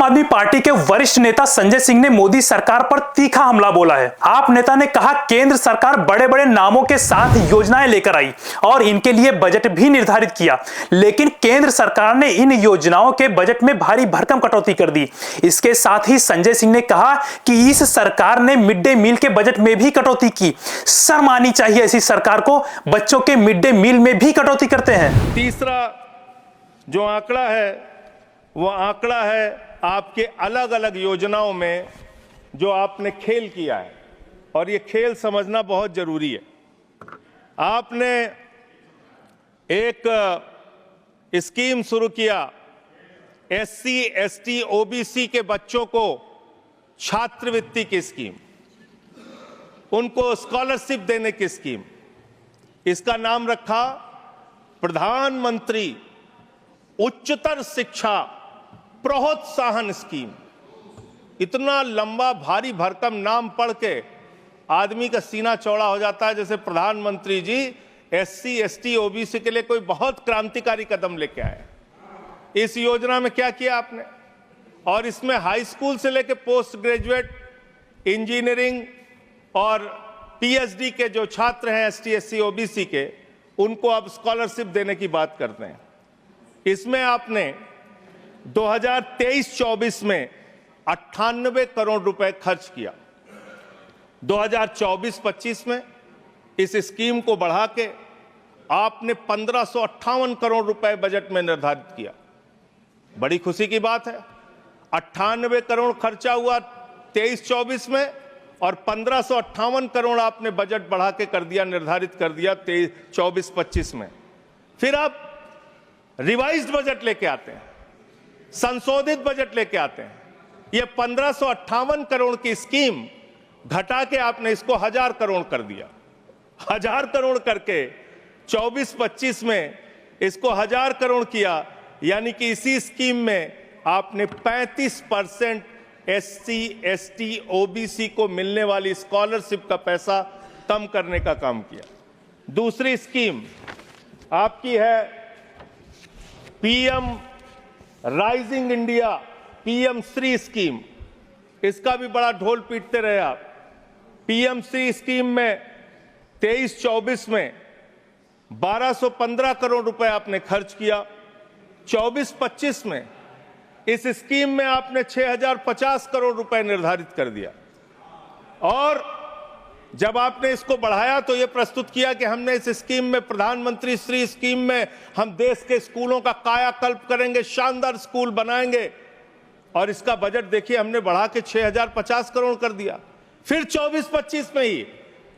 आदमी पार्टी के वरिष्ठ नेता संजय सिंह ने मोदी सरकार पर तीखा हमला बोला है। आप नेता ने कहा केंद्र सरकार बड़े बड़े नामों के साथ योजनाएं लेकर आई और इनके लिए बजट भी निर्धारित किया, लेकिन केंद्र सरकार ने इन योजनाओं के बजट में भारी भरकम कटौती कर दी। इसके साथ ही संजय सिंह ने कहा कि इस सरकार ने मिड डे मील के बजट में भी कटौती की। शर्म आनी चाहिए ऐसी सरकार को, बच्चों के मिड डे मील में भी कटौती करते हैं। तीसरा जो आंकड़ा है वो आंकड़ा है आपके अलग अलग योजनाओं में जो आपने खेल किया है, और ये खेल समझना बहुत जरूरी है। आपने एक स्कीम शुरू किया, SC, ST, OBC के बच्चों को छात्रवृत्ति की स्कीम, उनको स्कॉलरशिप देने की स्कीम। इसका नाम रखा प्रधानमंत्री उच्चतर शिक्षा प्रोत्साहन स्कीम। इतना लंबा भारी भरकम नाम पढ़ के आदमी का सीना चौड़ा हो जाता है, जैसे प्रधानमंत्री जी SC, ST, OBC के लिए कोई बहुत क्रांतिकारी कदम लेके आए। इस योजना में क्या किया आपने, और इसमें हाई स्कूल से लेके पोस्ट ग्रेजुएट, इंजीनियरिंग और PhD के जो छात्र हैं ST, SC, OBC के, उनको अब स्कॉलरशिप देने की बात करते हैं। इसमें आपने 2023-24 में 98 करोड़ रुपए खर्च किया। 2024-25 में इस स्कीम को बढ़ा के आपने 1558 करोड़ रुपए बजट में निर्धारित किया। बड़ी खुशी की बात है। 98 करोड़ खर्चा हुआ 23-24 में, और 1558 करोड़ आपने बजट बढ़ा के कर दिया, निर्धारित कर दिया 24-25 में। फिर आप रिवाइज्ड बजट लेके आते हैं, संशोधित बजट लेके आते हैं। ये 1558 करोड़ की स्कीम घटा के आपने इसको 1000 करोड़ कर दिया। 1000 करोड़ करके 24-25 में इसको 1000 करोड़ किया, यानी कि इसी स्कीम में आपने 35% SC, ST, OBC को मिलने वाली स्कॉलरशिप का पैसा कम करने का काम किया। दूसरी स्कीम आपकी है PM rising India, PM Shri scheme. इसका भी बड़ा ढोल पीटते रहे आप। PM श्री स्कीम में 23-24 में 1215 करोड़ रुपए आपने खर्च किया। 24-25 में इस स्कीम में आपने 6050 करोड़ रुपए निर्धारित कर दिया, और जब आपने इसको बढ़ाया तो यह प्रस्तुत किया कि हमने इस स्कीम में, प्रधानमंत्री श्री स्कीम में, हम देश के स्कूलों का कायाकल्प करेंगे, शानदार स्कूल बनाएंगे। और इसका बजट देखिए हमने बढ़ा के 6050 करोड़ कर दिया। फिर 24-25 में ही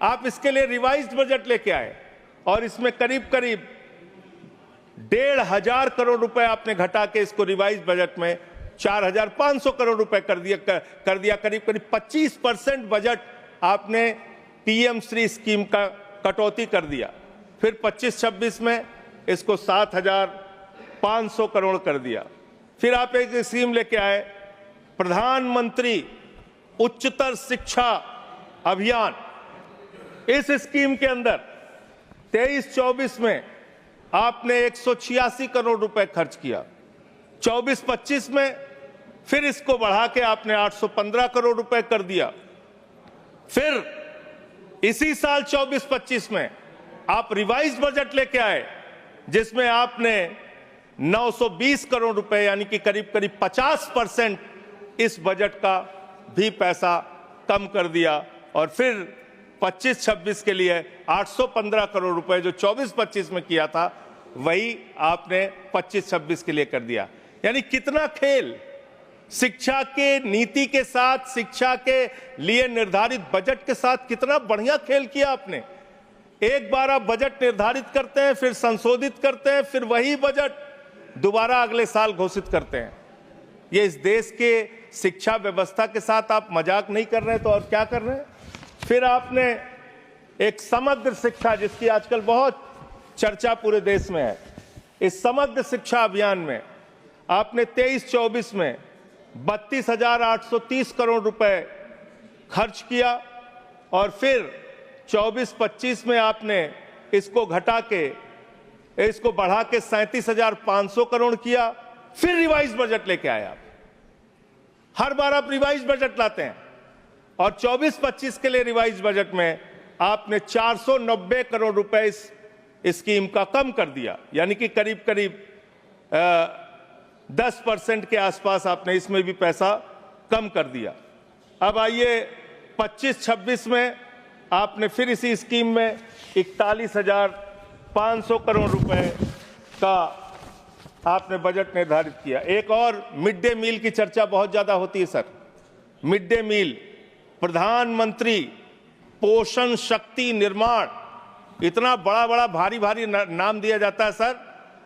आप इसके लिए रिवाइज्ड बजट लेके आए, और इसमें करीब करीब 1500 करोड़ रुपए आपने घटा के इसको रिवाइज्ड बजट में 4500 करोड़ रुपए कर दिया। करीब करीब 25% बजट आपने PM श्री स्कीम का कटौती कर दिया। फिर 25-26 में इसको 7500 करोड़ कर दिया। फिर आप एक स्कीम लेके आए, प्रधानमंत्री उच्चतर शिक्षा अभियान। इस स्कीम के अंदर 23-24 में आपने 186 करोड़ रुपए खर्च किया। 24-25 में फिर इसको बढ़ा के आपने 815 करोड़ रुपए कर दिया। फिर इसी साल 24-25 में आप रिवाइज्ड बजट लेके आए, जिसमें आपने 920 करोड़ रुपए, यानी कि करीब करीब 50% इस बजट का भी पैसा कम कर दिया। और फिर 25-26 के लिए 815 करोड़ रुपए जो 24-25 में किया था, वही आपने 25-26 के लिए कर दिया। यानी कितना खेल, शिक्षा के नीति के साथ, शिक्षा के लिए निर्धारित बजट के साथ कितना बढ़िया खेल किया आपने। एक बार आप बजट निर्धारित करते हैं, फिर संशोधित करते हैं, फिर वही बजट दोबारा अगले साल घोषित करते हैं। ये इस देश के शिक्षा व्यवस्था के साथ आप मजाक नहीं कर रहे तो और क्या कर रहे हैं। फिर आपने एक समग्र शिक्षा, जिसकी आजकल बहुत चर्चा पूरे देश में है, इस समग्र शिक्षा अभियान में आपने 23-24 में 32,830 करोड़ रुपए खर्च किया, और फिर 24-25 में आपने इसको घटा के, इसको बढ़ा के 37,500 करोड़ किया। फिर रिवाइज बजट लेके आए आप। हर बार आप रिवाइज बजट लाते हैं और 24-25 के लिए रिवाइज बजट में आपने 490 करोड़ रुपए इस स्कीम का कम कर दिया, यानी कि करीब करीब 10% के आसपास आपने इसमें भी पैसा कम कर दिया। अब आइए 25-26 में आपने फिर इसी स्कीम में 41,500 करोड़ रुपए का आपने बजट निर्धारित किया। एक और मिड डे मील की चर्चा बहुत ज्यादा होती है सर। मिड डे मील, प्रधानमंत्री पोषण शक्ति निर्माण, इतना बड़ा बड़ा भारी भारी नाम दिया जाता है सर।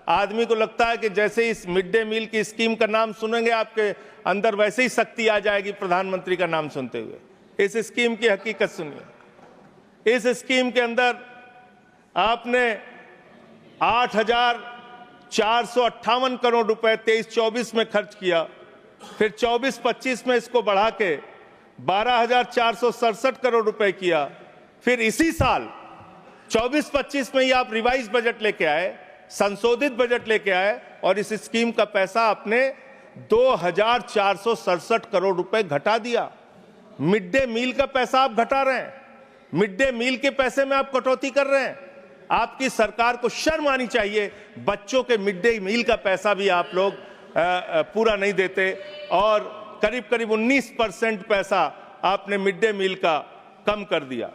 आदमी को लगता है कि जैसे इस मिड डे मील की स्कीम का नाम सुनेंगे आपके अंदर वैसे ही शक्ति आ जाएगी प्रधानमंत्री का नाम सुनते हुए। इस स्कीम की हकीकत सुनिए। इस स्कीम के अंदर आपने 8,458 करोड़ रुपए 23-24 में खर्च किया, फिर 24-25 में इसको बढ़ा के 12,467 करोड़ रुपए किया, फिर इसी साल 24-25 में ही आप रिवाइज बजट लेके आए, संशोधित बजट लेके आए और इस स्कीम का पैसा आपने 2,467 करोड़ रुपए घटा दिया। मिड डे मील का पैसा आप घटा रहे हैं, मिड डे मील के पैसे में आप कटौती कर रहे हैं। आपकी सरकार को शर्म आनी चाहिए। बच्चों के मिड डे मील का पैसा भी आप लोग पूरा नहीं देते और करीब करीब 19% पैसा आपने मिड डे मील का कम कर दिया।